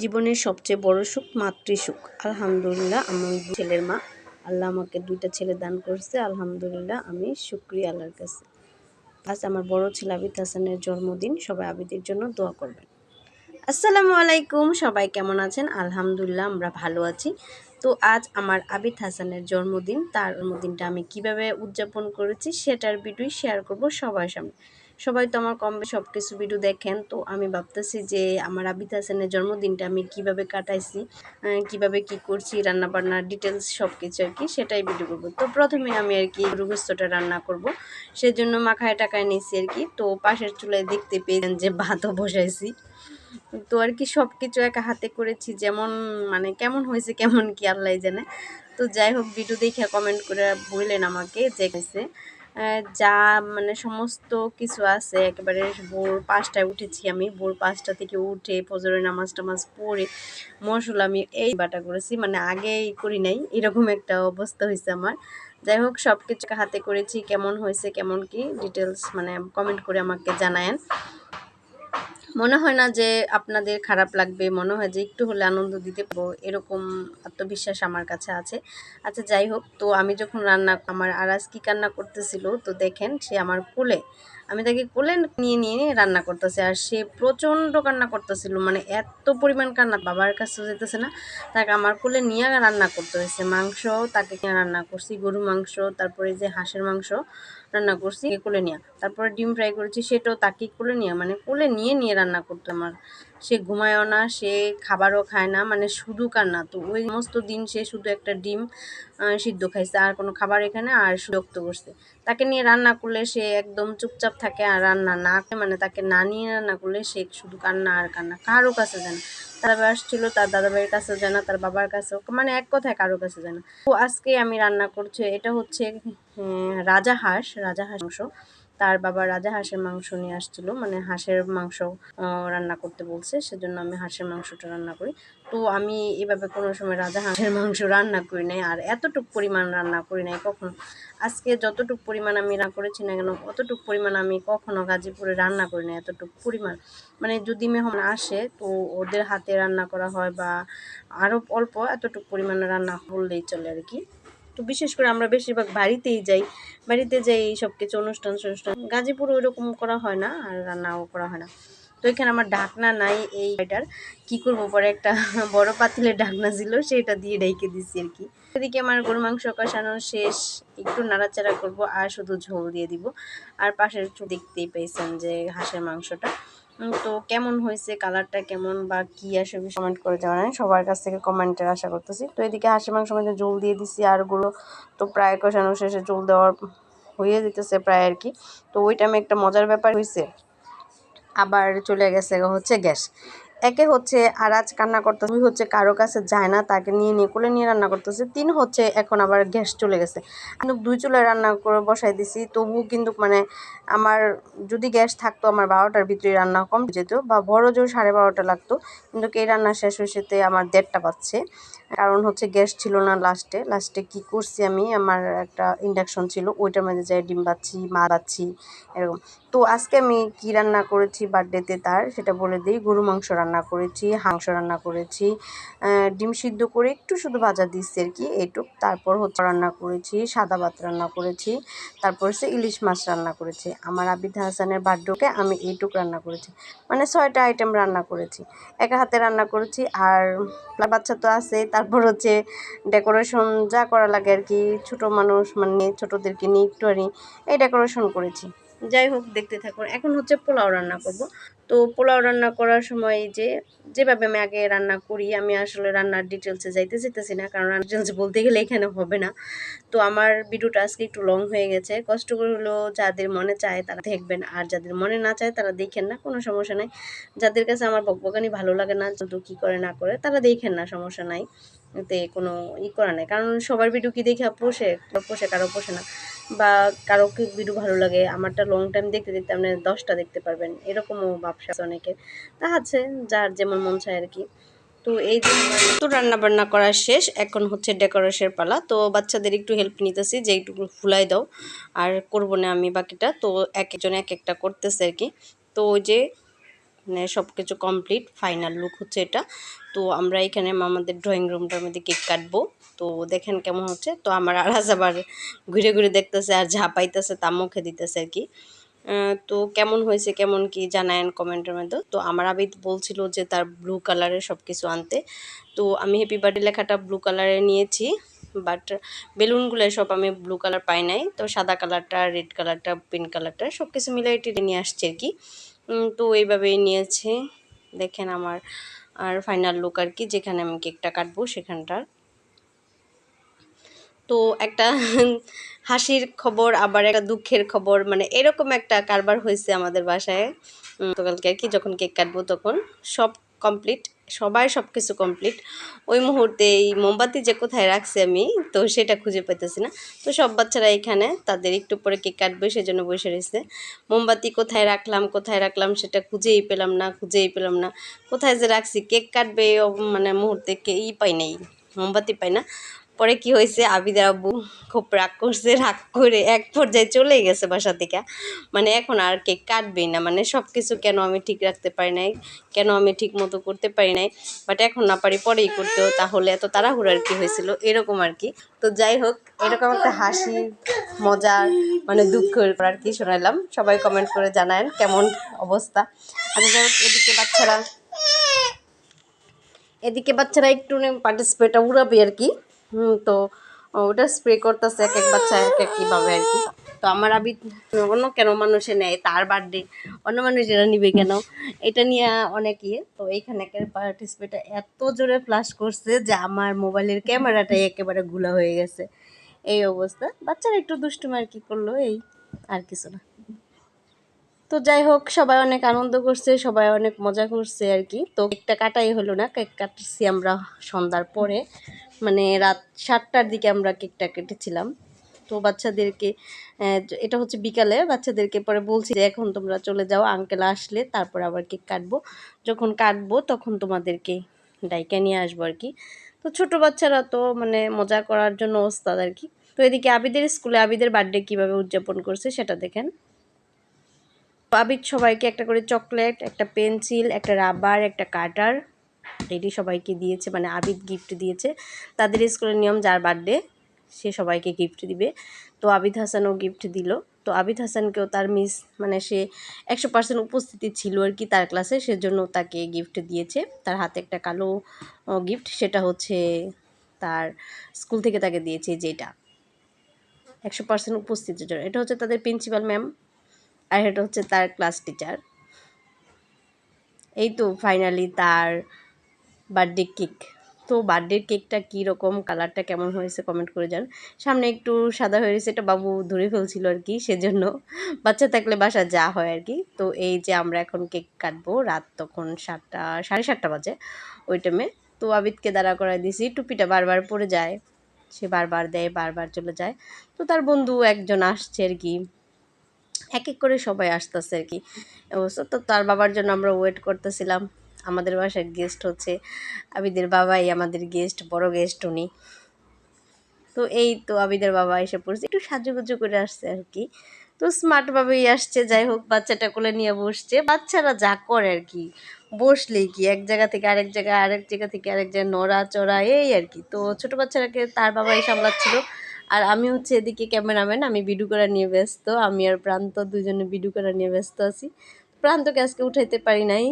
জীবনের সবচেয়ে বড় সুখ মাতৃসুখ। আলহামদুলিল্লাহ, আমি ছেলের মা। আল্লাহ আমাকে ২ টা ছেলে দান করছে। আলহামদুলিল্লাহ, আমি শুকরিয়া আল্লাহর কাছে। আজ আমার বড় ছেলে আবিদ হাসানের জন্মদিন। সবাই আবিদের জন্য দোয়া করবেন। আসসালামু আলাইকুম, সবাই কেমন আছেন? আলহামদুলিল্লাহ, আমরা ভালো আছি। তো আজ আমার আবিদ হাসানের জন্মদিন। তার জন্মদিনটা আমি কিভাবে উদযাপন করেছি সেটার ভিডিও শেয়ার করব সবার সামনে। সবাই তো আমার কম বেশি সব কিছু ভিডিও দেখেন, তো আমি ভাবতেছি যে আমার আবিদ হাসানের জন্মদিনটা আমি কিভাবে কাটাইছি, কিভাবে কি করছি, রান্নাবান্নার ডিটেলস সব কিছু আর কি সেটাই ভিডিও করবো। তো প্রথমে আমি আর কি গরু গোশতটা রান্না করব, সেজন্য মাখায় টাকায় নিচ্ছি আর কি। তো পাশের চুলায় দেখতে পেয়েছেন যে ভাতও বসাইছি। তো আর কি সব কিছু একা হাতে করেছি, যেমন মানে কেমন হয়েছে কেমন কি আল্লাহ জানে। তো যাই হোক, ভিডিও দেখে কমেন্ট করে বললেন আমাকে যে হয়েছে। যা মানে সমস্ত কিছু আছে, একেবারে ভোর ৫টায় উঠেছি আমি। ভোর ৫টা থেকে উঠে ফজরের নামাজ টামাজ পড়ে মশলা আমি এই বাটা করেছি, মানে আগেই করি নাই, এরকম একটা অবস্থা হয়েছে আমার। যাই হোক, সব কিছু হাতে করেছি, কেমন হয়েছে কেমন কি ডিটেলস মানে কমেন্ট করে আমাকে জানায়েন। মনে হয় না যে আপনাদের খারাপ লাগবে, মনে হয় যে একটু হলে আনন্দ দিতে পারবো, এরকম আত্মবিশ্বাস আমার কাছে আছে। আচ্ছা যাই হোক, তো আমি যখন রান্না আমার আরাজ কি কান্না করতেছিল, তো দেখেন সে আমার কোলে, আমি তাকে কোলে নিয়ে নিয়ে রান্না করতেছে, আর সে প্রচণ্ড কান্না করতেছিল, মানে এত পরিমাণ কান্না, বাবার কাছে যেতেছে না, তাকে আমার কোলে নিয়ে রান্না করতে হয়েছে। মাংস তাকে রান্না করছি, গরু মাংস, তারপরে যে হাঁসের মাংস রান্না করছি কোলে নিয়ে, তারপরে ডিম ফ্রাই করেছি, সেটাও তাকে কোলে নিয়ে, মানে কোলে নিয়ে নিয়ে রান্না করতো আমার। সে ঘুমায়ও না, সে খাবারও খায় না, মানে শুধু কান্না। তো ওই সমস্ত দিন সে শুধু একটা ডিম সিদ্ধ খাইছে, আর কোনো খাবার এখানে আর বিরক্ত করছে। তাকে নিয়ে রান্না করলে সে একদম চুপচাপ থাকে, আর রান্না না করে মানে তাকে না নিয়ে রান্না করলে সে শুধু কান্না আর কান্না, কারো কাছে যায় না। তার দাদাভাই আসছিল, তার দাদাভাইয়ের কাছেও যায় না, তার বাবার কাছেও, মানে এক কথায় কারো কাছে যায় না। তো আজকে আমি রান্না করছি, এটা হচ্ছে রাজাহাঁস মাংস। তার বাবা রাজাহাঁসের মাংস নিয়ে আসছিল, মানে হাঁসের মাংস রান্না করতে বলছে, সেজন্য আমি হাঁসের মাংসটা রান্না করি। তো আমি এভাবে কোনো সময় রাজাহাঁসের মাংস রান্না করি নাই, আর এতটুকু পরিমাণ রান্না করি নাই কখনো। আজকে যতটুকু পরিমাণ আমি রান্না করেছি না কেন, অতটুকু পরিমাণ আমি কখনো গাজীপুরে রান্না করি না এতটুকু পরিমাণ। মানে যদি মেহমান আসে তো ওদের হাতে রান্না করা হয়, বা আরও অল্প এতটুকু পরিমাণে রান্না করলেই চলে আর কি। তো বিশেষ করে আমরা বেশিরভাগ বাড়িতে যাই সব কিছু অনুষ্ঠান গাজীপুর ওইরকম করা হয় না, আর রান্নাও করা হয় না। তো এখানে আমার ঢাকনা নাই, এই এটার কী করবো, পরে একটা বড় পাতিলের ঢাকনা ছিল, সেটা দিয়ে ঢেকে দিচ্ছি আর কি। এদিকে আমার গরু মাংস কষানো শেষ, একটু নাড়াচাড়া করব আর শুধু ঝোল দিয়ে দিব। আর পাশের দেখতেই পেয়েছেন যে হাঁসের মাংসটা। তো কেমন হয়েছে, কালারটা কেমন বা কী আসবে কমেন্ট করে জানান, সবার কাছ থেকে কমেন্টের আশা করতেছি। তো এদিকে হাঁসের মাংস মধ্যে ঝোল দিয়ে দিছি, আর গুলো তো প্রায় কষানো শেষে ঝোল দেওয়ার হয়ে যেতেছে প্রায় আর কি। তো ওই টাইমে একটা মজার ব্যাপার হয়েছে, আবার চলে গেছে হচ্ছে গ্যাস। একে হচ্ছে আরাজ কান্না করতেছে, ২ হচ্ছে কারো কাছে যায় না, তাকে নিয়ে নিয়ে কোলে নিয়ে রান্না করতেছে, ৩ হচ্ছে এখন আবার গ্যাস চলে গেছে। কিন্তু ২ চুলায় রান্না করে বসাই দিছি, তবুও কিন্তু মানে আমার যদি গ্যাস থাকতো আমার ১২টার ভিতরে রান্না কম যেত, বা বড় জোর ১২:৩০ লাগতো, কিন্তু এই রান্না শেষ হয়েছে আমার ১:৩০ বাজছে। কারণ হচ্ছে গ্যাস ছিল না। লাস্টে কি করছি, আমি আমার একটা ইন্ডাকশন ছিল, ওইটার মধ্যে যাই ডিম বাচ্ছি, বাচ্ছি এরকম। তো আজকে আমি কি রান্না করেছি বার্থডেতে তার, সেটা বলে দিই। গরু মাংস রান্না করেছি, হাঁস রান্না করেছি, ডিম সিদ্ধ করে একটু শুধু ভাজা দিচ্ছি আর কি, এইটুক। তারপর হচ্ছে রান্না করেছি সাদা ভাত রান্না করেছি, তারপর হচ্ছে ইলিশ মাছ রান্না করেছি। আমার আবিদ হাসানের বার্থডেকে আমি এইটুক রান্না করেছি, মানে 6টা আইটেম রান্না করেছি, একা হাতে রান্না করেছি। আর বাচ্চা তো আছে, তারপর হচ্ছে ডেকোরেশন যা করা লাগে আর কি, ছোটো মানুষ মানে ছোটোদেরকে নিয়ে একটু আর এই ডেকোরেশন করেছি। যাই হোক, দেখতে থাকুন। এখন হচ্ছে পোলাও রান্না করব। তো পোলাও রান্না করার সময় যেভাবে আমি আগে রান্না করি, আমি আসলে রান্নার ডিটেলসে যেতেছি না, কারণ ডিটেলস বলতে গেলে এখানে হবে না। তো আমার ভিডিওটা আজকে একটু লং হয়ে গেছে, কষ্ট করে হলেও যাদের মনে চায় তারা দেখবেন, আর যাদের মনে না চায় তারা দেখেন না, কোনো সমস্যা নাই। যাদের কাছে আমার বকবকানি ভালো লাগে না, যদি কী করে না করে তারা দেখেন না, সমস্যা নাই, এতে কোনো করা নাই। কারণ সবার ভিডিও কি দেখে পোষে কারো পোষে না, বা কারো কি ভিডিও ভালো লাগে, আমারটা লং টাইম দেখতে দেখতে আপনি 10টা দেখতে পারবেন, এরকমও ব্যবসা আছে অনেকের। তা আছে যার যেমন মন চায় আর কি। তো এই যে তো রান্না বান্না করা শেষ, এখন হচ্ছে ডেকোরেশনের পালা। তো বাচ্চাদের একটু হেল্প নিতেছি যে একটু ফুলাই দাও, আর করবো না আমি বাকিটা। তো এক একজন এক একটা করতেছে আর কি। তো ওই যে মানে সব কিছু কমপ্লিট, ফাইনাল লুক হচ্ছে এটা। তো আমরা এখানে আমাদের ড্রয়িং রুমটার মধ্যে কেক কাটবো। তো দেখেন কেমন হচ্ছে। তো আমার আরাজ আবার ঘুরে ঘুরে দেখতেছে আর যা পাইতেছে তা মুখে দিতেছে আর কি। তো কেমন হয়েছে কেমন কি জানায়েন কমেন্টের মধ্যে। তো আমার আবিদ বলছিল যে তার ব্লু কালারের সব কিছু আনতে। তো আমি হ্যাপি বার্থডে লেখাটা ব্লু কালারে নিয়েছি, বাট বেলুনগুলো সব আমি ব্লু কালার পাই নাই। তো সাদা কালারটা, রেড কালারটা, পিঙ্ক কালারটা সব কিছু মিলাই টিলে নিয়ে আসছে আর কি। তো এইভাবেই নিয়েছে। দেখেন আমার আর ফাইনাল লুক আর কি, যেখানে আমি কেকটা কাটবো সেখানটার। তো একটা হাসির খবর আবার একটা দুঃখের খবর, মানে এরকম একটা কারবার হয়েছে আমাদের বাসায় গতকালকে আর কি। যখন কেক কাটবো তখন সব কমপ্লিট, সবাই সব কিছু কমপ্লিট। ওই মুহূর্তে এই মোমবাতি যে কোথায় রাখছি আমি, তো সেটা খুঁজে পেতেছি না। তো সব বাচ্চারা এখানে তাদের একটু পরে কেক কাটবে সেজন্য বসে রয়েছে। মোমবাতি কোথায় রাখলাম সেটা খুঁজেই পেলাম না, কোথায় যে রাখছি। কেক কাটবে মানে মুহূর্তে কেই পাই নাই, মোমবাতি পাই না। পরে কি হয়েছে, আবিদের আব্বু খুব রাগ করছে, রাগ করে এক পর্যায়ে চলে গেছে বাসা থেকে। মানে এখন আর কেক কাটবেই না, মানে সব কিছু কেন আমি ঠিক রাখতে পারি নাই, কেন আমি ঠিক মতো করতে পারি নাই, বাট এখন না পারি পরেই করতেও, তাহলে এত তাড়াহুড়ো আর কি হয়েছিল এরকম আর কি। তো যাই হোক, এরকম একটা হাসি মজার মানে দুঃখের আর কি শোনালাম। সবাই কমেন্ট করে জানায়েন কেমন অবস্থা। আচ্ছা যাই হোক, এদিকে বাচ্চারা একটু পার্টিসিপেটটা উড়াবে আর কি। তো ওটা স্প্রে করতেছে এক এক বাচ্চা এক এক কীভাবে আর কি। তো আমার আবিদ অন্য কেন মানুষে নেয়, তার বার্থডে অন্য মানুষেরা নিবে কেন, এটা নিয়ে অনেক ইয়ে। তো এইখানে পার্টিসিপেটটা এত জোরে ফ্লাশ করছে যে আমার মোবাইলের ক্যামেরাটাই একেবারে ঘোলা হয়ে গেছে। এই অবস্থা, বাচ্চারা একটু দুষ্টুমি আর কি করলো, এই আর কিছু না। তো যাই হোক, সবাই অনেক আনন্দ করছে, সবাই অনেক মজা করছে আর কি। তো কেকটা কাটাই হলো না, কেক কাটছি আমরা সন্ধ্যার পরে, মানে রাত 7টার দিকে আমরা কেকটা কেটেছিলাম। তো বাচ্চাদেরকে এটা হচ্ছে বিকালে, বাচ্চাদেরকে পরে বলছি যে এখন তোমরা চলে যাও, আঙ্কেল আসলে তারপর আবার কেক কাটবো, যখন কাটবো তখন তোমাদেরকে ডাইকা নিয়ে আসবো আর কি। তো ছোটো বাচ্চারা তো মানে মজা করার জন্য ওস্তাদ আর কি। তো এদিকে আবিদের স্কুলে আবিদের বার্থডে কীভাবে উদযাপন করছে সেটা দেখেন। আবিদ সবাইকে একটা করে চকলেট, একটা পেন্সিল, একটা রাবার, একটা কাটার এটি সবাইকে দিয়েছে, মানে আবিদ গিফট দিয়েছে। তাদের স্কুলের নিয়ম যার বার্থডে সে সবাইকে গিফট দিবে। তো আবিদ হাসানও গিফট দিল। তো আবিদ হাসানকেও তার মিস, মানে সে 100% উপস্থিতি ছিল আর কি তার ক্লাসে, সেজন্য তাকে গিফট দিয়েছে। তার হাতে একটা কালো গিফট, সেটা হচ্ছে তার স্কুল থেকে তাকে দিয়েছে, যেটা 100% উপস্থিতির জন্য। এটা হচ্ছে তাদের প্রিন্সিপাল ম্যাম, আর এটা হচ্ছে তার ক্লাস টিচার। এই তো ফাইনালি তার বার্থডে কেক। তো বার্থডের কেকটা কীরকম, কালারটা কেমন হয়েছে কমেন্ট করে যান। সামনে একটু সাদা হয়ে গেছে, এটা বাবু ধরে ফেলছিল আর কি, সেজন্য বাচ্চা থাকলে বাসা যা হয় আর কি। তো এই যে আমরা এখন কেক কাটবো, রাত তখন 7টা, 7:30 বাজে ওই টাইমে। তো আবিদকে দাঁড়া করাই দিয়েছি, টুপিটা বারবার পড়ে যায়, সে বারবার দেয়, বারবার চলে যায়। তো তার বন্ধু একজন আসছে আর কি, এক এক করে সবাই আসতেছে আর কি অবশ্য। তো তার বাবার জন্য আমরা ওয়েট করতেছিলাম। আমাদের বাসার গেস্ট হচ্ছে আবিদের বাবাই, আমাদের গেস্ট, বড় গেস্ট উনি। তো এই তো আবিদের বাবা এসে পড়ছে, একটু সাজুগুজু করে আসছে আর কি। তো স্মার্টভাবেই আসছে। যাই হোক, বাচ্চাটা কোলে নিয়ে বসছে, বাচ্চারা যা করে আর কি, বসলেই কি এক জায়গা থেকে আরেক জায়গায়, আরেক জায়গা থেকে আরেক জায়গায় নড়া চড়া এই আর কি। তো ছোটো বাচ্চারাকে তার বাবাই সামলাচ্ছিল, আর আমি হচ্ছে এদিকে ক্যামেরাম্যান, আমি ভিডিও করা নিয়ে ব্যস্ত। আমি আর প্রান্ত দুজনে ভিডিও করা নিয়ে ব্যস্ত আছি। প্রান্তকে আজকে উঠাইতে পারি নাই,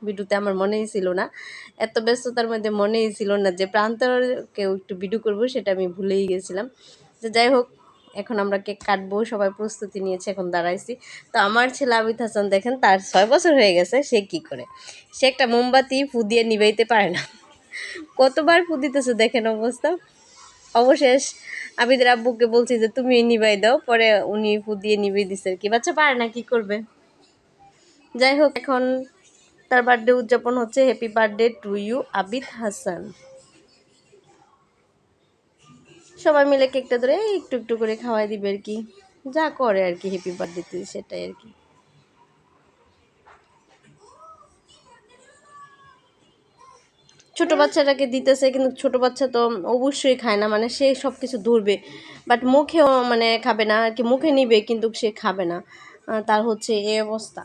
ভিডিওতে আমার মনেই ছিল না, এত ব্যস্ততার মধ্যে মনেই ছিল না যে প্রান্তকেও একটু ভিডিও করবো, সেটা আমি ভুলেই গেছিলাম। তো যাই হোক, এখন আমরা কেক কাটবো, সবাই প্রস্তুতি নিয়েছে, এখন দাঁড়াইছি। তো আমার ছেলে আবিদ হাসান দেখেন, তার 6 বছর হয়ে গেছে, সে কি করে, সে একটা মোমবাতি ফু দিয়ে নিভাইতে পারে না, কতবার ফু দিতেছে দেখেন অবস্থা। অবশেষ আবিদের আব্বুকে বলছি যে তুমি নিভাই দাও, পরে উনি ফু দিয়ে নিভিয়ে দিচ্ছে আর কি, বাচ্চা পারে না, কি করবে। যাই হোক, এখন তার বার্থডে উদযাপন হচ্ছে। Happy birthday to you Abid Hasan. সবাই মিলে কেকটা ধরে একটু একটু করে খাওয়াই দিবে আর কি, যা করে আর কি হ্যাপি বার্থডেতে, সেটাই আর কি। ছোটো বাচ্চাটাকে দিতেছে, কিন্তু ছোটো বাচ্চা তো অবশ্যই খায় না, মানে সে সব কিছু ধরবে, বাট মুখেও মানে খাবে না আর কি, মুখে নিবে কিন্তু সে খাবে না, তার হচ্ছে এই অবস্থা।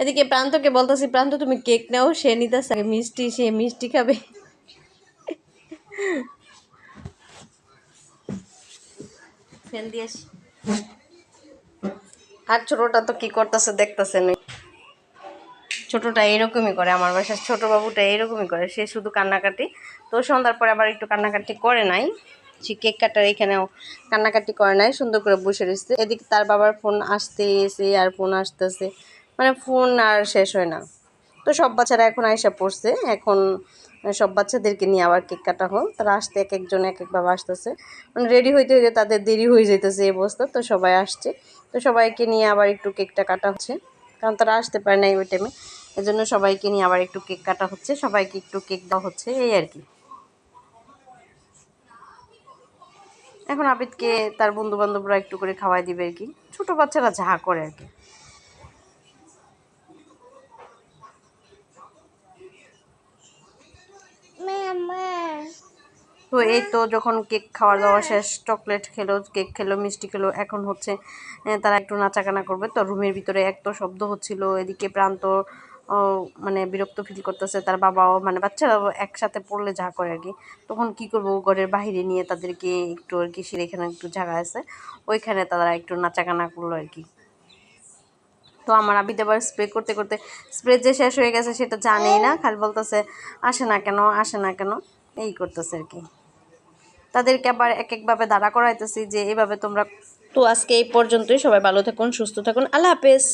এদিকে প্রান্তকে বলতেছি, প্রান্ত তুমি কেক নাও, সে নিতেছে মিষ্টি, সে মিষ্টি খাবে। ফেল দিয়েছি। আর ছোটটা তো কি করতেছে দেখতেছে না, ছোটটা এইরকমই করে, আমার বাসার ছোট বাবুটা এইরকমই করে, সে শুধু কান্নাকাটি। তো সন্ধ্যার পরে আবার একটু কান্নাকাটি করে নাই, সে কেক কাটার এখানেও কান্নাকাটি করে নাই, সুন্দর করে বসে রয়েছে। এদিকে তার বাবার ফোন আসতেছে আর ফোন আসতেছে, মানে ফোন আর শেষ হয় না। তো সব বাচ্চারা এখন আইসা পড়ছে, এখন সব বাচ্চাদেরকে নিয়ে আবার কেক কাটা হল। তারা আসতে এক একজন এক একভাবে আসতেছে, মানে রেডি হইতে হইতে তাদের দেরি হয়ে যেতেছে এই অবস্থা। তো সবাই আসছে, তো সবাইকে নিয়ে আবার একটু কেকটা কাটা হচ্ছে, কারণ তারা আসতে পারে নাই ওই টাইমে। এজন্য সবাইকে নিয়ে আবার একটু কেক কাটা হচ্ছে, সবাইকে একটু কেক দেওয়া হচ্ছে, এই আর কি। এখন আবিদকে তার বন্ধু বান্ধবরা একটু করে খাওয়াই দিবে আর কি, ছোট বাচ্চারা যা করে আর কি। তো এই তো যখন কেক খাওয়া দাওয়া শেষ, চকলেট খেলো, কেক খেলো, মিষ্টি খেলো, এখন হচ্ছে তারা একটু নাচাকানা করবে। তো রুমের ভিতরে এক তো শব্দ হচ্ছিল, এদিকে প্রান্ত মানে বিরক্ত ফিল করতেছে, তার বাবাও, মানে বাচ্চারা একসাথে পড়লে যা করে আর কি। তখন কি করবো, ঘরের বাইরে নিয়ে তাদেরকে একটু আর কি, এখানে একটু জায়গা আছে, ওইখানে তারা একটু নাচাকানা করলো আর কি। তো আমার আবিদ আবার স্প্রে করতে করতে স্প্রে যে শেষ হয়ে গেছে সেটা জানেই না, খালি বলতেছে আসে না কেন, আসে না কেন, এই করতেছে আর কি। তাদেরকে আবার এক একভাবে দাঁড়া করাইতেছি যে এভাবে তোমরা। তো আজকে এই পর্যন্তই, সবাই ভালো থাকুন, সুস্থ থাকুন, আল্লাহ হাফেজ।